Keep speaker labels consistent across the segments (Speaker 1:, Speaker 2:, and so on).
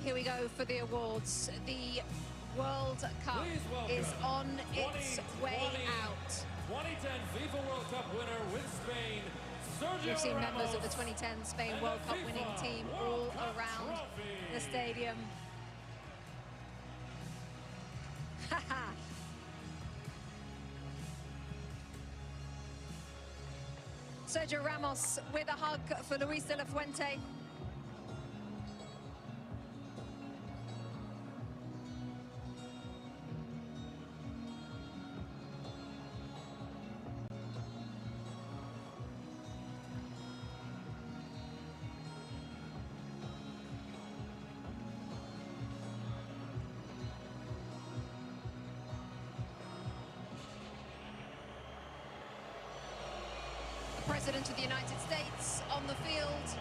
Speaker 1: Here we go for the awards. The World Cup is on its way out.
Speaker 2: 2010 FIFA World Cup winner with Spain, Sergio
Speaker 1: We've seen members
Speaker 2: Ramos
Speaker 1: of the 2010 Spain
Speaker 2: and
Speaker 1: World
Speaker 2: the
Speaker 1: Cup
Speaker 2: FIFA
Speaker 1: winning team
Speaker 2: World
Speaker 1: all
Speaker 2: Cup
Speaker 1: around
Speaker 2: trophy.
Speaker 1: the stadium. Sergio Ramos with a hug for Luis de la Fuente. President of the United States on the field,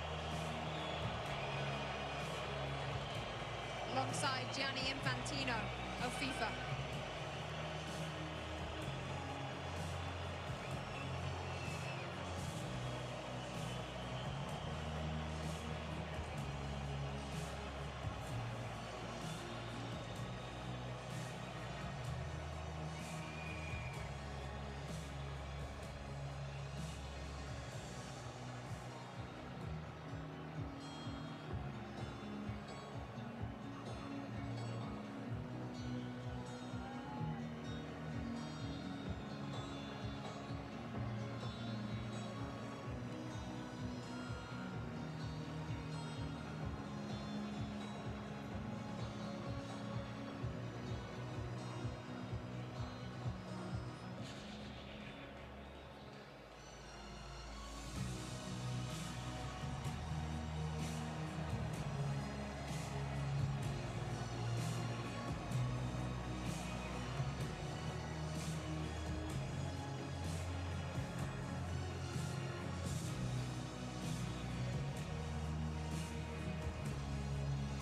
Speaker 1: alongside Gianni Infantino of FIFA.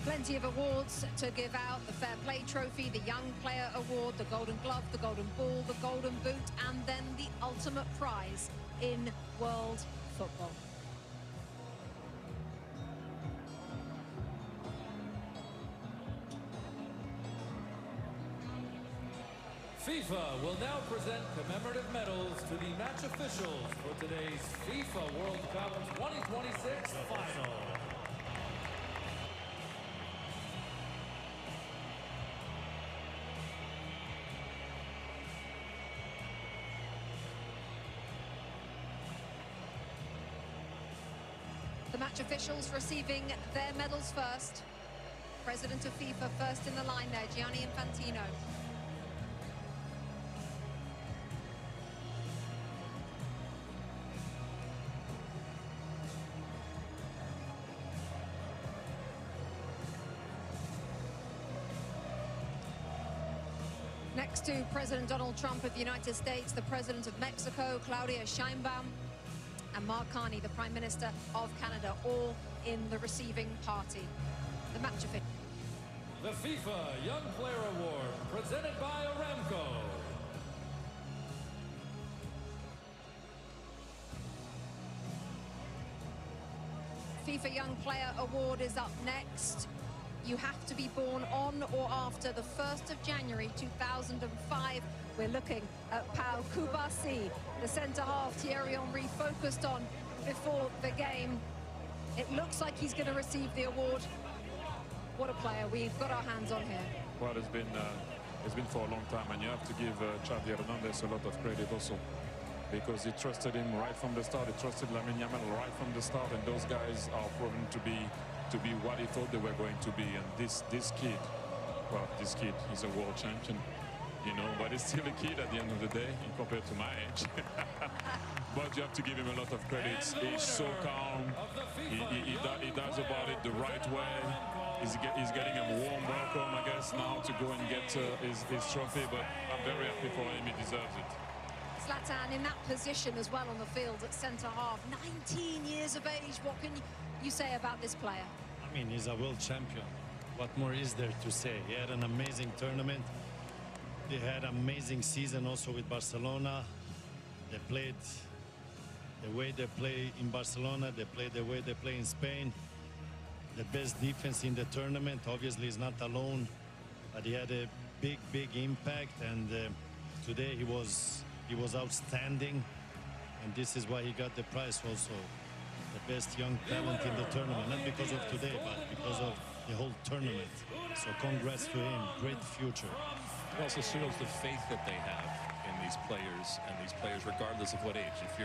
Speaker 1: Plenty of awards to give out: the Fair Play Trophy, the Young Player Award, the Golden Glove, the Golden Ball, the Golden Boot, and then the ultimate prize in world football.
Speaker 2: FIFA will now present commemorative medals to the match officials for today's FIFA World Cup 2026 final.
Speaker 1: The match officials receiving their medals first. President of FIFA first in the line there, Gianni Infantino. Next to President Donald Trump of the United States, the President of Mexico, Claudia Sheinbaum, and Mark Carney, the Prime Minister of Canada, all in the receiving party. The match official.
Speaker 2: The FIFA Young Player Award, presented by Aramco.
Speaker 1: FIFA Young Player Award is up next. You have to be born on or after the 1st of January 2005. We're looking at Pau Kubasi, the centre-half Thierry Henry focused on before the game. It looks like he's going to receive the award. What a player we've got our hands on here.
Speaker 3: Well, it's been for a long time, and you have to give Xavi Hernandez a lot of credit also, because he trusted him right from the start. He trusted Lamine Yamal right from the start, and those guys are proven to be what he thought they were going to be. And this kid, well, this kid is a world champion, you know, but he's still a kid at the end of the day compared to my age. But you have to give him a lot of credit. He's so calm. He does about it the right way. He's getting a warm welcome, I guess, now to go and get his trophy. But I'm very happy for him. He deserves it.
Speaker 1: Zlatan in that position as well on the field at centre-half. 19 years of age. What can you say about this player?
Speaker 4: I mean, he's a world champion. What more is there to say? He had an amazing tournament. They had an amazing season also with Barcelona. They played the way they play in Barcelona. They play the way they play in Spain. the best defense in the tournament. Obviously, he's not alone, but he had a big impact. And today he was outstanding, and this is why he got the prize also. The best young talent in the tournament, not because of today, but because of the whole tournament. So congrats to him. Great future.
Speaker 5: It also shows the faith that they have in these players, regardless of what age. If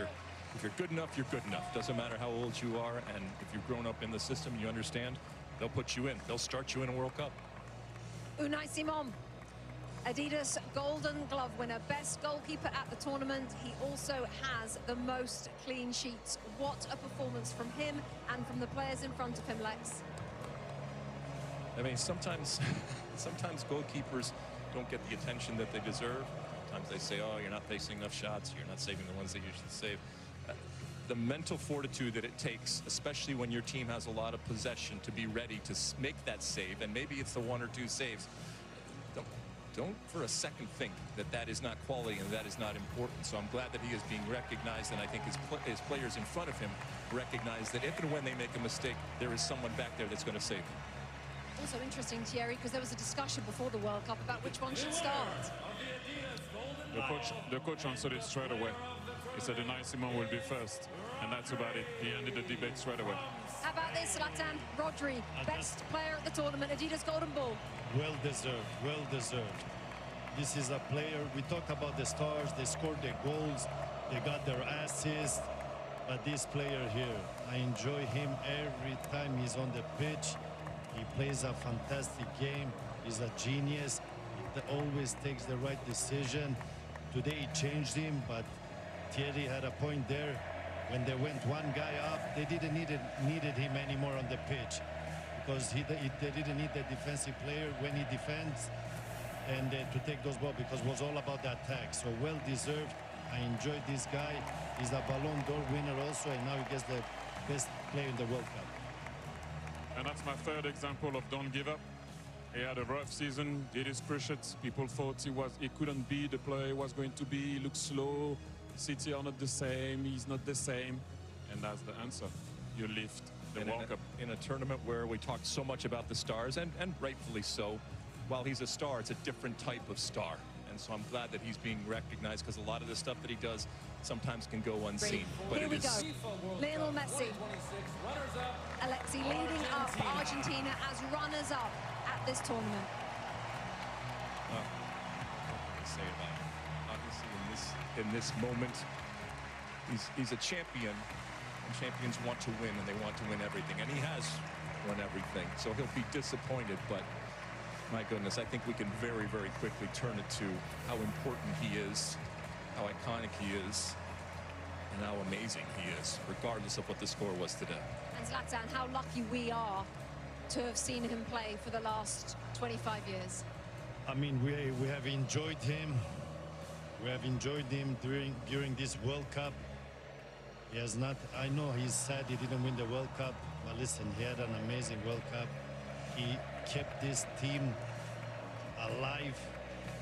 Speaker 5: you're good enough, you're good enough. Doesn't matter how old you are, and if you've grown up in the system, you understand, they'll put you in. They'll start you in a World Cup.
Speaker 1: Unai Simon, Adidas Golden Glove winner, best goalkeeper at the tournament. He also has the most clean sheets. What a performance from him and from the players in front of him, Lex.
Speaker 5: I mean, sometimes goalkeepers don't get the attention that they deserve. Sometimes they say, oh, you're not facing enough shots, you're not saving the ones that you should save. The mental fortitude that it takes, especially when your team has a lot of possession, to be ready to make that save, and maybe it's the 1 or 2 saves. Don't for a second think that that is not quality and that is not important. So I'm glad that he is being recognized, and I think his players in front of him recognize that if and when they make a mistake, there is someone back there that's going to save them.
Speaker 1: Also interesting, Thierry, because there was a discussion before the World Cup about which one should start.
Speaker 3: The coach answered it straight away. He said Unai Simon will be first, and that's about it. He ended the debate straight away.
Speaker 1: How about this, Zlatan? Rodri, best player at the tournament, Adidas Golden Ball.
Speaker 4: Well deserved, well deserved. This is a player, we talked about the stars, they scored their goals, they got their assists, but this player here, I enjoy him every time he's on the pitch. He plays a fantastic game, he's a genius, he always takes the right decision. Today he changed him, but Thierry had a point there. When they went one guy up, they didn't needed him anymore on the pitch, because they didn't need the defensive player when he defends and to take those balls, because it was all about the attack. So well deserved. I enjoyed this guy. He's a Ballon d'Or winner also, and now he gets the best player in the World Cup.
Speaker 3: And that's my third example of don't give up. He had a rough season, did his cruciates. People thought he couldn't be the player he was going to be. He looked slow. City are not the same. He's not the same. And that's the answer. You lift the World Cup.
Speaker 5: In a tournament where we talked so much about the stars, and rightfully so, while he's a star, it's a different type of star. And so I'm glad that he's being recognized, because a lot of the stuff that he does sometimes can go unseen.
Speaker 1: Here we go. Lionel Messi. Alexi leading up Argentina as runners-up at this tournament.
Speaker 5: What can I say about it? Obviously, in this moment, he's a champion, and champions want to win, and they want to win everything, and he has won everything. So he'll be disappointed, but my goodness, I think we can very, very quickly turn it to how important he is, how iconic he is, and how amazing he is, regardless of what the score was today.
Speaker 1: And Zlatan, how lucky we are to have seen him play for the last 25 years.
Speaker 4: I mean, we have enjoyed him. We have enjoyed him during this World Cup. He has not, I know he's sad he didn't win the World Cup, but listen, he had an amazing World Cup. He kept this team alive.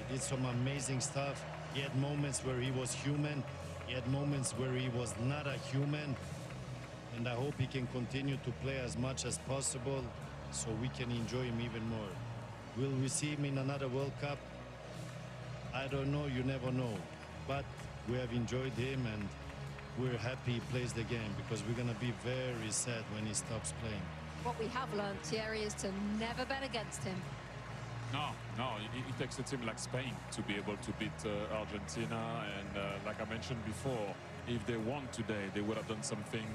Speaker 4: He did some amazing stuff. He had moments where he was human. He had moments where he was not a human. And I hope he can continue to play as much as possible so we can enjoy him even more. Will we see him in another World Cup? I don't know, you never know. But we have enjoyed him, and we're happy he plays the game, because we're going to be very sad when he stops playing.
Speaker 1: What we have learned, Thierry, is to never bet against him.
Speaker 3: No, it takes a team like Spain to be able to beat Argentina. And like I mentioned before, if they won today, they would have done something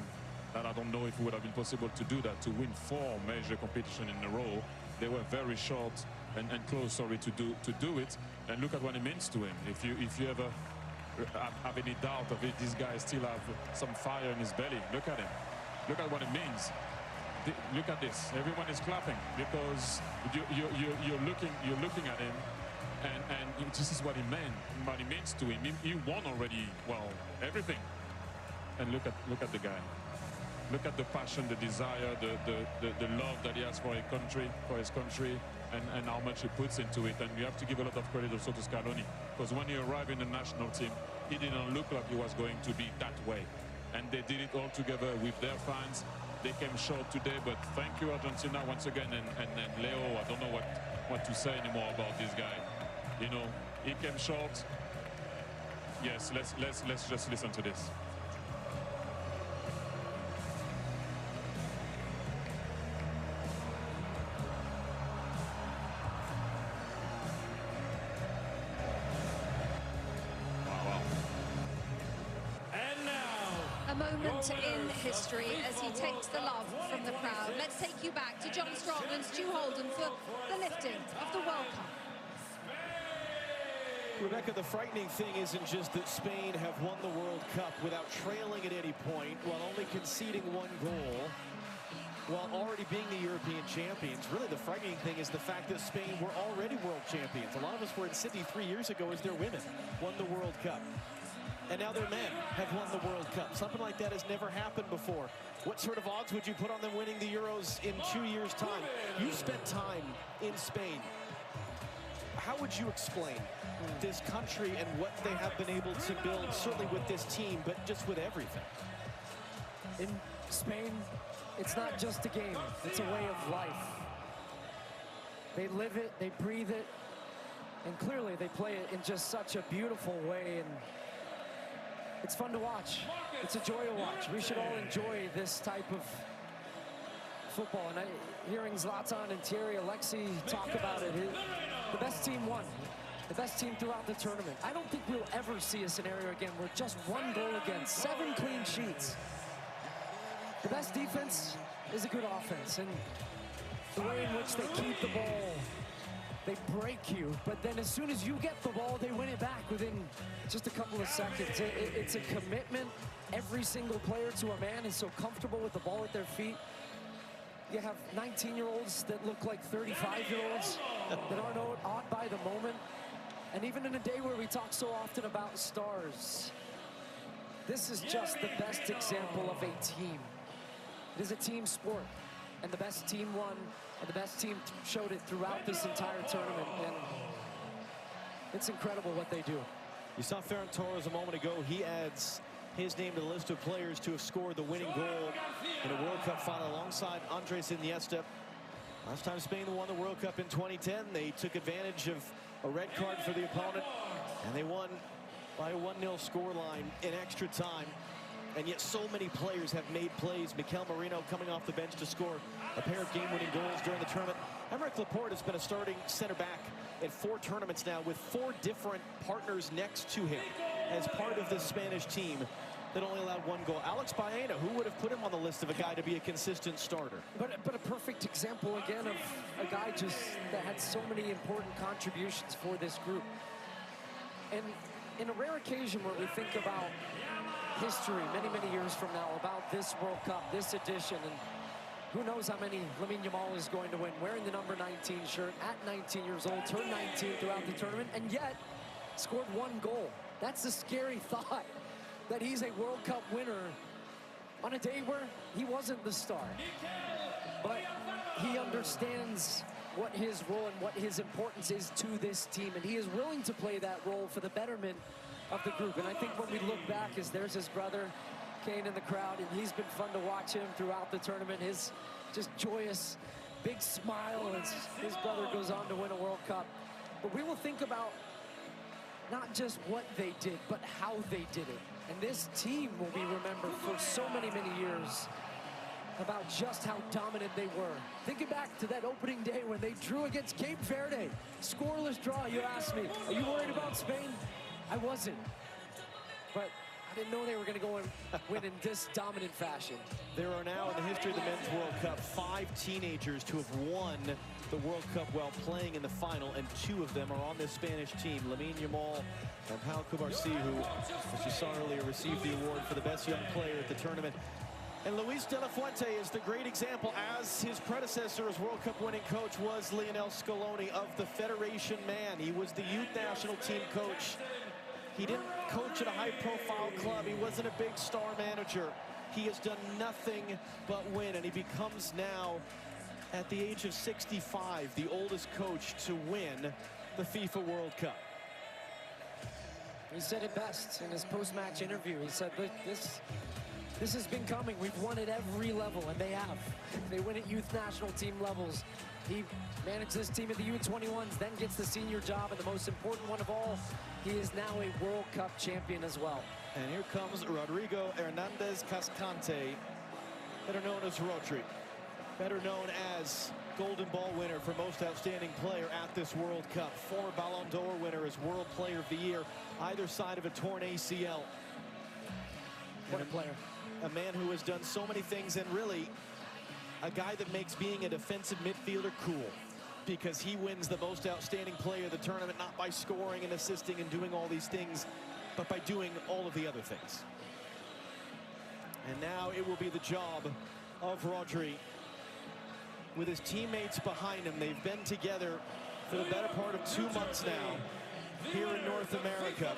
Speaker 3: that I don't know if it would have been possible to do that, to win 4 major competitions in a row. They were very short and close, sorry, to do it. And look at what it means to him. If you ever have any doubt of it, this guy still have some fire in his belly. Look at him. Look at what it means. Look at this. Everyone is clapping, because you're looking at him, and this is what he meant. What he means to him. He won already. Well, everything. And look at the guy. Look at the passion, the desire, the love that he has for his country, and how much he puts into it. And you have to give a lot of credit also to Scaloni, because when he arrived in the national team, he didn't look like he was going to be that way. And they did it all together with their fans, they came short today, but thank you, Argentina, once again. And Leo, I don't know what to say anymore about this guy. You know, he came short. Yes, let's just listen to this.
Speaker 1: A moment in history as he takes the love from the crowd. Let's take you back to John Strong and Stu Holden for the lifting of the World Cup.
Speaker 6: Rebecca, the frightening thing isn't just that Spain have won the World Cup without trailing at any point, while only conceding 1 goal, while already being the European champions. Really, the frightening thing is the fact that Spain were already world champions. A lot of us were in Sydney 3 years ago as their women won the World Cup. And now their men have won the World Cup. Something like that has never happened before. What sort of odds would you put on them winning the Euros in 2 years' time? You spent time in Spain. How would you explain this country and what they have been able to build, certainly with this team, but just with everything?
Speaker 7: In Spain, it's not just a game, it's a way of life. They live it, they breathe it, and clearly they play it in just such a beautiful way, and it's fun to watch. It's a joy to watch. We should all enjoy this type of football. And hearing Zlatan and Thierry Alexis talk about it, the best team won. The best team throughout the tournament. I don't think we'll ever see a scenario again where just 1 goal against, 7 clean sheets. The best defense is a good offense. And the way in which they keep the ball, they break you, but then as soon as you get the ball, they win it back within just a couple of seconds. It's a commitment. Every single player to a man is so comfortable with the ball at their feet. You have 19-year-olds that look like 35-year-olds that aren't awed by the moment. And even in a day where we talk so often about stars, this is just the best example of a team. It is a team sport, and the best team won. And the best team showed it throughout this entire tournament, and it's incredible what they do.
Speaker 6: You saw Ferran Torres a moment ago. He adds his name to the list of players to have scored the winning goal in a World Cup final alongside Andres Iniesta. Last time Spain won the World Cup in 2010, they took advantage of a red card for the opponent, and they won by a 1-0 scoreline in extra time. And yet so many players have made plays. Mikel Merino coming off the bench to score a pair of game-winning goals during the tournament. Aymeric Laporte has been a starting center back at 4 tournaments now with 4 different partners next to him as part of this Spanish team that only allowed 1 goal. Alex Baena, who would have put him on the list of a guy to be a consistent starter?
Speaker 7: But a perfect example, again, of a guy just that had so many important contributions for this group. And in a rare occasion where we think about history many, many years from now, about this World Cup, this edition, and who knows how many Lamine Yamal is going to win, wearing the number 19 shirt at 19 years old, turned 19 throughout the tournament, and yet scored 1 goal. That's a scary thought, that he's a World Cup winner on a day where he wasn't the star. But he understands what his role and what his importance is to this team, and he is willing to play that role for the betterment of the group. And I think when we look back, as there's his brother Kane in the crowd, and he's been fun to watch him throughout the tournament. His just joyous big smile as his brother goes on to win a World Cup. But we will think about not just what they did, but how they did it. And this team will be remembered for so many, many years about just how dominant they were. Thinking back to that opening day when they drew against Cape Verde. Scoreless draw, you asked me, are you worried about Spain? I wasn't. But I didn't know they were going to go and win in this dominant fashion.
Speaker 6: There are now, in the history of the Men's World Cup, 5 teenagers to have won the World Cup while playing in the final, and 2 of them are on this Spanish team. Lamine Yamal and Pau Cubarsí, who, as you saw earlier, received the award for the best young player at the tournament. And Luis de la Fuente is the great example, as his predecessor as World Cup winning coach was Lionel Scaloni, of the Federation man. He was the youth national team coach. He didn't coach at a high-profile club. He wasn't a big star manager. He has done nothing but win, and he becomes now, at the age of 65, the oldest coach to win the FIFA World Cup. He
Speaker 7: said it best in his post-match interview. He said, this This has been coming. We've won at every level, and they have. They win at youth national team levels. He managed this team at the U21s, then gets the senior job, and the most important one of all, he is now a World Cup champion as well.
Speaker 6: And here comes Rodrigo Hernandez Cascante, better known as Rodri, better known as Golden Ball winner for most outstanding player at this World Cup, former Ballon d'Or winner as World Player of the Year, either side of a torn ACL.
Speaker 7: What a player.
Speaker 6: A man who has done so many things, and really a guy that makes being a defensive midfielder cool, because he wins the most outstanding player of the tournament, not by scoring and assisting and doing all these things, but by doing all of the other things. And now it will be the job of Rodri with his teammates behind him. They've been together for the better part of 2 months now here in North America.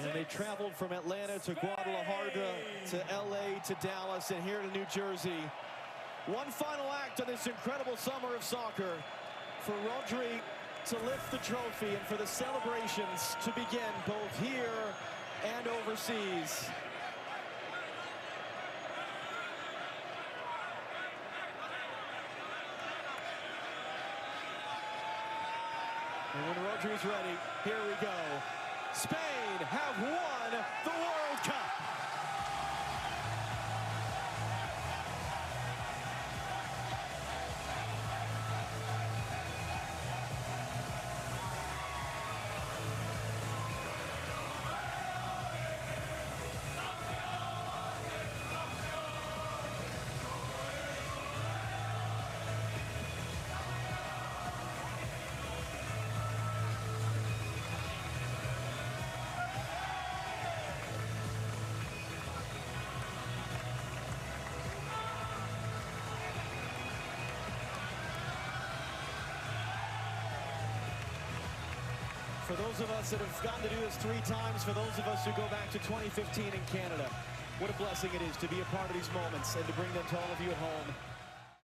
Speaker 6: And they traveled from Atlanta to Guadalajara to LA to Dallas and here to New Jersey. One final act on this incredible summer of soccer for Rodri to lift the trophy and for the celebrations to begin both here and overseas. And when Rodri's ready, here we go. Spain have won the World Cup. For those of us that have gotten to do this 3 times, for those of us who go back to 2015 in Canada, what a blessing it is to be a part of these moments and to bring them to all of you at home.